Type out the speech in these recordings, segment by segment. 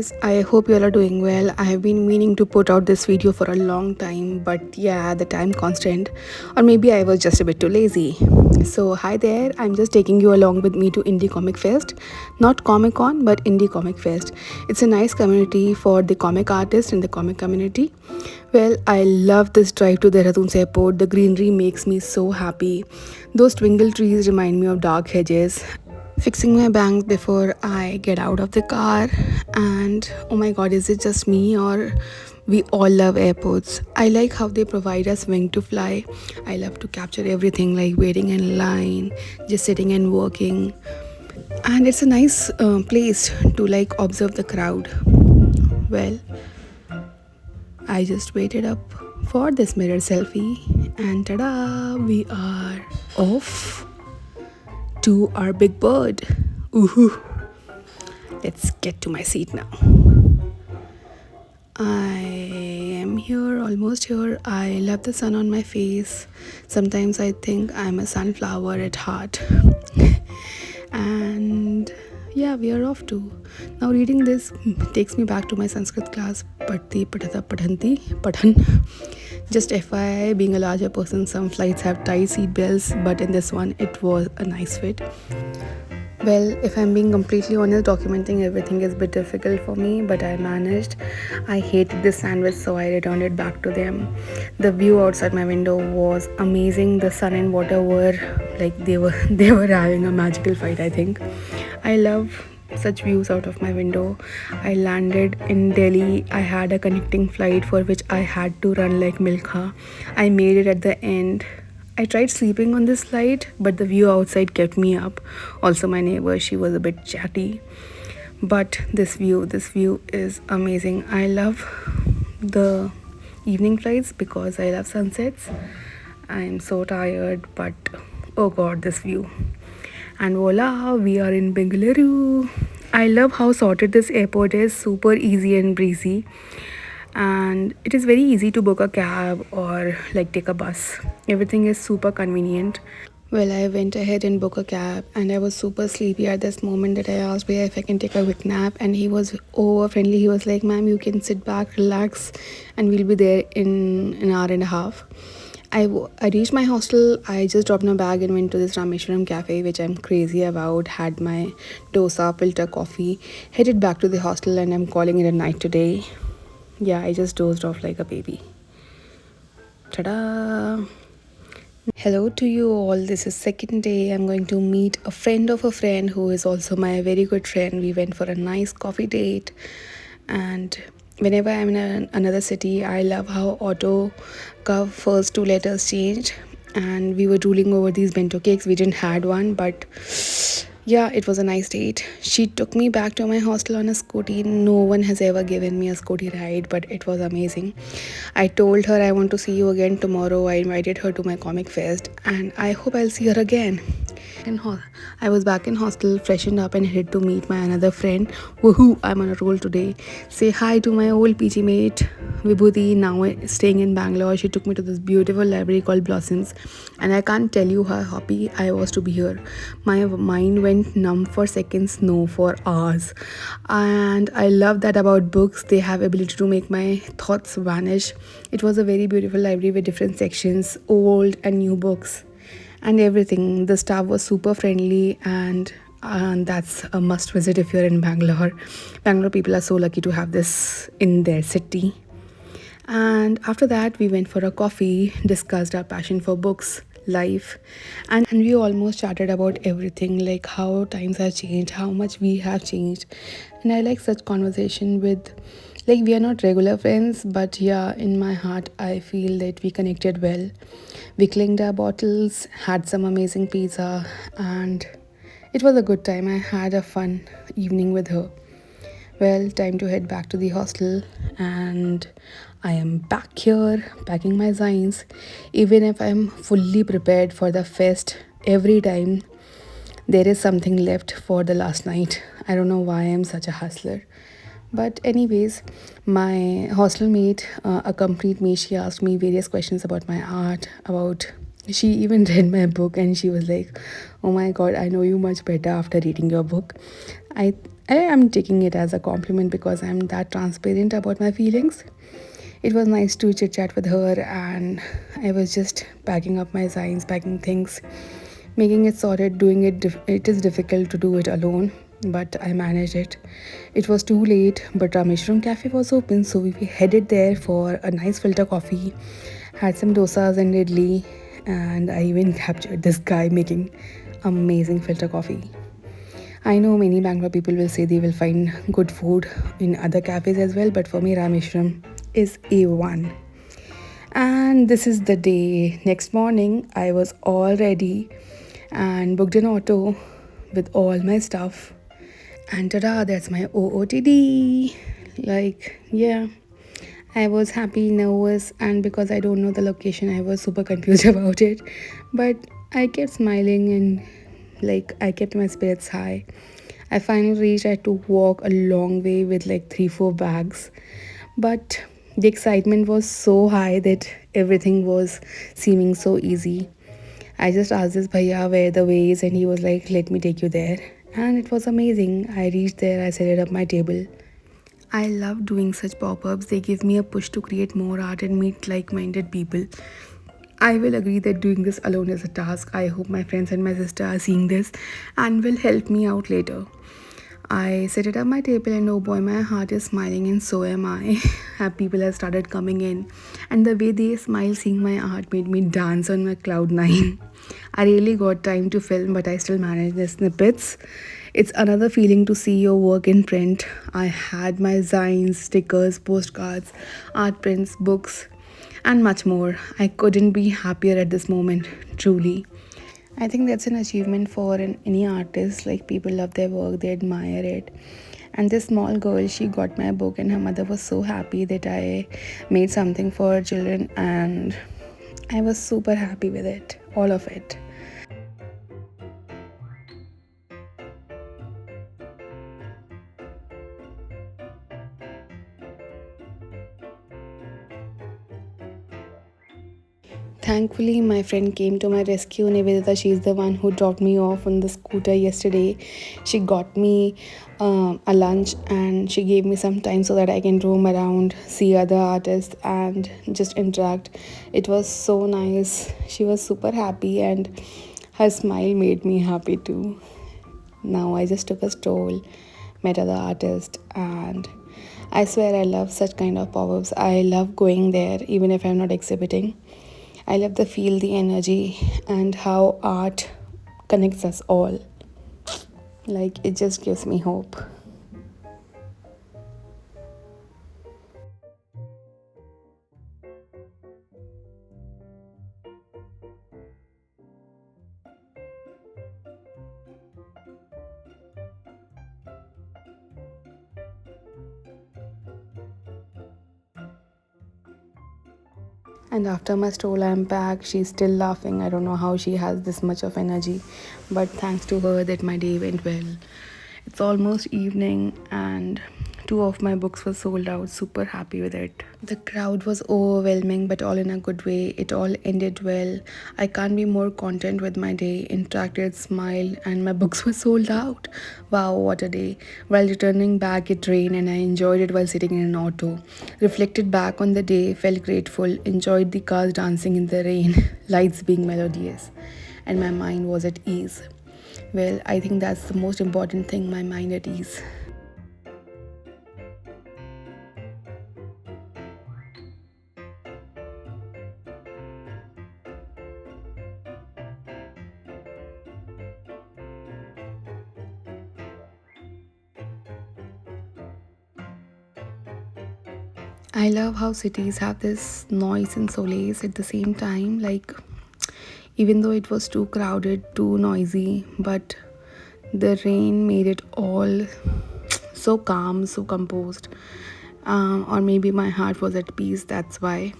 guys, I hope you all are doing well. I have been meaning to put out this video for a long time, but yeah, the time constant, or maybe I was just a bit too lazy. So hi there, I'm just taking you along with me to Indie Comic Fest. Not Comic Con, but Indie Comic Fest. It's a nice community for the comic artists in the comic community. Well, I love this drive to Dehradun's airport. The greenery makes me so happy. Those twinkle trees remind me of dark hedges. Fixing my bangs before I get out of the car, and oh my god, is it just me or we all love airports? I like how they provide us wing to fly. I love to capture everything like waiting in line, just sitting and working, and it's a nice place to like observe the crowd. Well, I just waited up for this mirror selfie, and tada, we are off to our big bird. Ooh, let's get to my seat now. I am here, almost here. I love the sun on my face. Sometimes I think I'm a sunflower at heart. And yeah, we are off to. Now reading this takes me back to my Sanskrit class. Padti padhata padhanti padhan. Just FYI, being a larger person, some flights have tight seat belts, but in this one it was a nice fit. Well, if I'm being completely honest, documenting everything is a bit difficult for me, but I managed. I hated this sandwich, so I returned it back to them. The view outside my window was amazing. The sun and water were like they were having a magical fight, I think. I love such views out of my window. I landed in Delhi. I had a connecting flight for which I had to run like Milkha. I made it at the end. I tried sleeping on this flight, but the view outside kept me up. Also, my neighbor, she was a bit chatty. But this view is amazing. I love the evening flights because I love sunsets. I'm so tired, but oh god, this view. And voila, we are in Bangalore. I love how sorted this airport is, super easy and breezy. And it is very easy to book a cab or like take a bus. Everything is super convenient. Well, I went ahead and booked a cab, and I was super sleepy at this moment that I asked Bhaiya if I can take a quick nap, and he was over friendly. He was like, "Ma'am, you can sit back, relax, and we'll be there in an hour and a half." I reached my hostel. I just dropped my bag and went to this Rameshwaram cafe, which I'm crazy about. Had my dosa, filter coffee, headed back to the hostel, and I'm calling it a night today. Yeah, I just dozed off like a baby. Ta-da! Hello to you all. This is second day. I'm going to meet a friend of a friend who is also my very good friend. We went for a nice coffee date, and whenever I'm in another city, I love how auto ka first two letters changed, and we were drooling over these bento cakes. We didn't had one, but yeah, it was a nice date. She took me back to my hostel on a scooty. No one has ever given me a scooty ride, but it was amazing. I told her I want to see you again tomorrow. I invited her to my comic fest, and I hope I'll see her again. I was back in hostel, freshened up, and headed to meet my another friend. Woohoo! I'm on a roll today. Say hi to my old PG mate Vibhuti, now staying in Bangalore. She took me to this beautiful library called Blossoms, and I can't tell you how happy I was to be here. My mind went numb for seconds, no for hours, and I love that about books. They have ability to make my thoughts vanish. It was a very beautiful library with different sections, old and new books and everything. The staff was super friendly, and that's a must visit if you're in Bangalore. Bangalore people are so lucky to have this in their city. And after that, we went for a coffee, discussed our passion for books, life, and we almost chatted about everything, like how times have changed, how much we have changed. And I like such conversation with, like, we are not regular friends, but yeah, in my heart I feel that we connected well. We clinked our bottles, had some amazing pizza, and it was a good time. I had a fun evening with her. Well, time to head back to the hostel, and I am back here packing my zines. Even if I'm fully prepared for the fest, every time there is something left for the last night. I don't know why I'm such a hustler. But anyways, my hostel mate accompanied me. She asked me various questions about my art, about she even read my book, and she was like, "Oh my god, I know you much better after reading your book." I I am taking it as a compliment because I'm that transparent about my feelings. It was nice to chit chat with her, and I was just packing up my signs, packing things, making it sorted. Doing it, it is difficult to do it alone, but I managed it. It was too late, but Rameshwaram Cafe was open, so we headed there for a nice filter coffee, had some dosas and idli, and I even captured this guy making amazing filter coffee. I know many Bangalore people will say they will find good food in other cafes as well, but for me, Rameshwaram is A1. And this is the day. Next morning, I was all ready and booked an auto with all my stuff. And tada, that's my OOTD. Like, yeah, I was happy, nervous, and because I don't know the location, I was super confused about it. But I kept smiling and like I kept my spirits high. I finally reached. I had to walk a long way with like 3 4 bags, but the excitement was so high that everything was seeming so easy. I just asked this bhaiya where the way is, and he was like, "Let me take you there." And it was amazing. I reached there, I set it up my table. I love doing such pop ups. They give me a push to create more art and meet like minded people. I will agree that doing this alone is a task. I hope my friends and my sister are seeing this and will help me out later. I set it up my table, and oh boy, my heart is smiling, and so am I. People have started coming in, and the way they smile seeing my art made me dance on my cloud nine. I really got time to film, but I still managed the snippets. It's another feeling to see your work in print. I had my signs, stickers, postcards, art prints, books, and much more. I couldn't be happier at this moment, truly. I think that's an achievement for any artist. Like, people love their work, they admire it. And this small girl, she got my book, and her mother was so happy that I made something for her children, and I was super happy with it, all of it. Thankfully, my friend came to my rescue. Nivedita, she's the one who dropped me off on the scooter yesterday. She got me a lunch, and she gave me some time so that I can roam around, see other artists, and just interact. It was so nice. She was super happy, and her smile made me happy too. Now I just took a stroll, met other artists, and I swear I love such kind of pop-ups. I love going there even if I'm not exhibiting. I love the feel, the energy, and how art connects us all. Like, it just gives me hope. And after my stroll, I'm back. She's still laughing. I don't know how she has this much of energy, but thanks to her, that my day went well. It's almost evening, and 2 of my books were sold out. Super happy with it. The crowd was overwhelming, but all in a good way. It all ended well. I can't be more content with my day. Interacted, smiled, and my books were sold out. Wow, what a day. While returning back, it rained, and I enjoyed it while sitting in an auto. Reflected back on the day, felt grateful, enjoyed the cars dancing in the rain, lights being melodious, and my mind was at ease. Well, I think that's the most important thing, my mind at ease. I love how cities have this noise and solace at the same time. Like, even though it was too crowded, too noisy, but the rain made it all so calm, so composed. Or maybe my heart was at peace, that's why.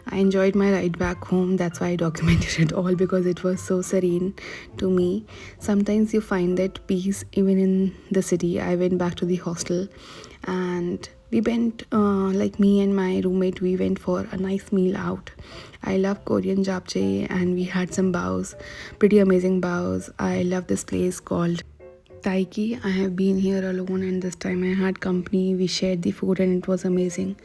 I enjoyed my ride back home. That's why I documented it all, because it was so serene to me. Sometimes you find that peace even in the city. I went back to the hostel, and we went, like me and my roommate, we went for a nice meal out. I love Korean japchae, and we had some baos, pretty amazing baos. I love this place called Taiki, I have been here alone, and this time I had company. We shared the food and it was amazing.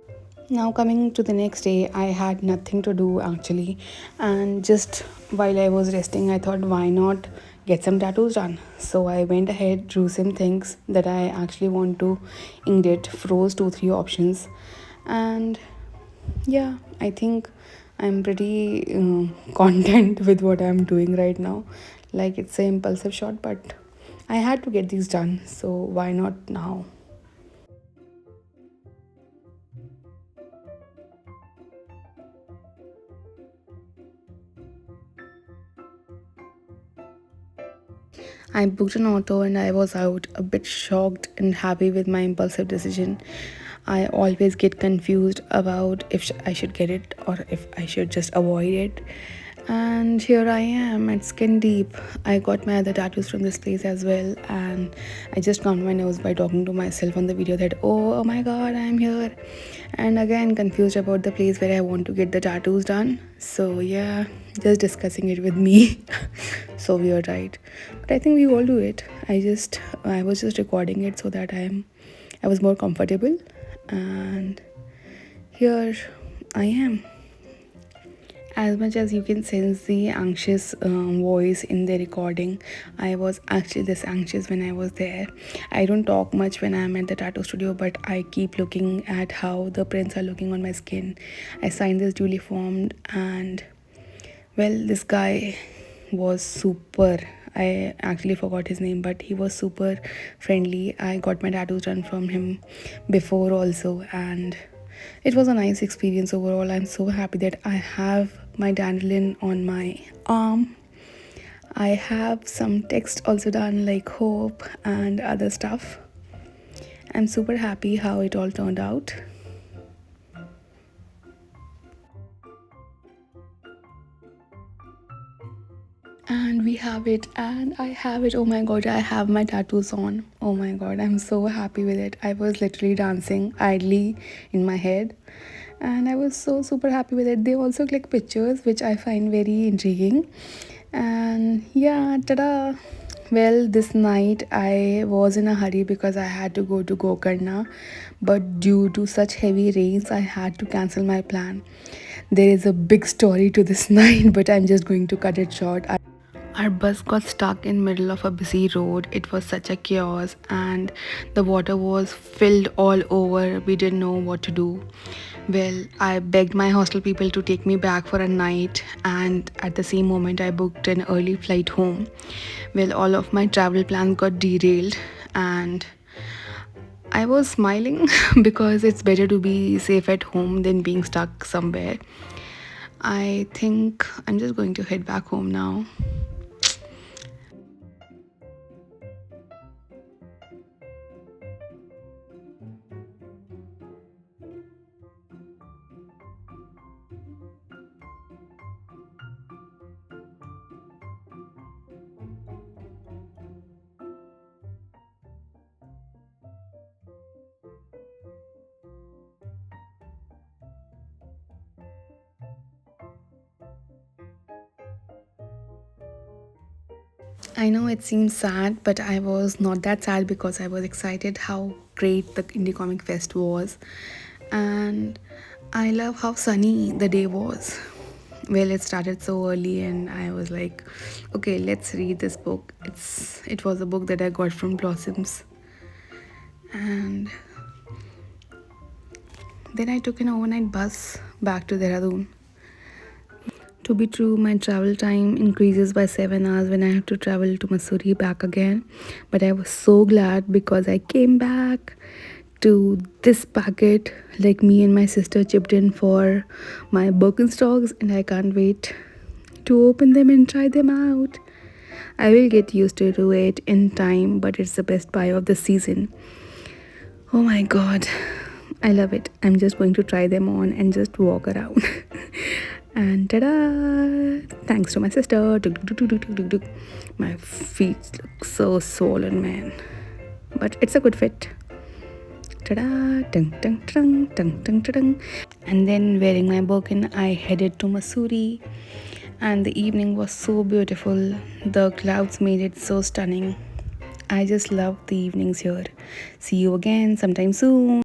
Now, coming to the next day, I had nothing to do actually, and just while I was resting, I thought, why not get some tattoos done? So I went ahead, drew some things that I actually want to ink it, froze 2 3 options, and yeah, I think I'm pretty content with what I'm doing right now. Like, it's an impulsive shot, but I had to get these done, so why not now? I booked an auto and I was out, a bit shocked and happy with my impulsive decision. I always get confused about if I should get it or if I should just avoid it. And here I am at Skin Deep. I got my other tattoos from this place as well, and I just calmed my nerves by talking to myself on the video that, oh my god, I'm here. And again, confused about the place where I want to get the tattoos done. So, yeah, just discussing it with me. So weird, right? But I think we all do it. I was just recording it so that I was more comfortable, and here I am. As much as you can sense the anxious voice in the recording, I was actually this anxious when I was there. I don't talk much when I'm at the tattoo studio, but I keep looking at how the prints are looking on my skin. I signed this duly formed, and well, this guy was super. I actually forgot his name, but he was super friendly. I got my tattoos done from him before also, and it was a nice experience overall. I'm so happy that I have my dandelion on my arm. I have some text also done, like hope and other stuff. I'm super happy how it all turned out. And we have it, and I have it. Oh my god, I have my tattoos on. Oh my god, I'm so happy with it. I was literally dancing idly in my head, and I was so super happy with it. They also click pictures, which I find very intriguing. And yeah, ta-da. Well, this night I was in a hurry because I had to go to Gokarna, but due to such heavy rains, I had to cancel my plan. There is a big story to this night, but I'm just going to cut it short. Our bus got stuck in middle of a busy road. It was such a chaos, and the water was filled all over. We didn't know what to do. Well, I begged my hostel people to take me back for a night, and at the same moment I booked an early flight home. Well, all of my travel plans got derailed, and I was smiling because it's better to be safe at home than being stuck somewhere. I think I'm just going to head back home now. I know it seems sad, but I was not that sad because I was excited how great the Indie Comic Fest was. And I love how sunny the day was. Well, it started so early, and I was like, okay, let's read this book. It was a book that I got from Blossoms. And then I took an overnight bus back to Dehradun. To be true, my travel time increases by 7 hours when I have to travel to Mussoorie back again. But I was so glad because I came back to this packet. Like, me and my sister chipped in for my Birkenstocks, and I can't wait to open them and try them out. I will get used to it in time, but it's the best buy of the season. Oh my god, I love it. I'm just going to try them on and just walk around. And ta-da! Thanks to my sister. Tuk, tuk, tuk, tuk, tuk, tuk, tuk. My feet look so swollen, man. But it's a good fit. Ta-da! Tung, tung, tung, tung, tung, tung. And then, wearing my Birkin, I headed to Mussoorie. And the evening was so beautiful. The clouds made it so stunning. I just love the evenings here. See you again sometime soon.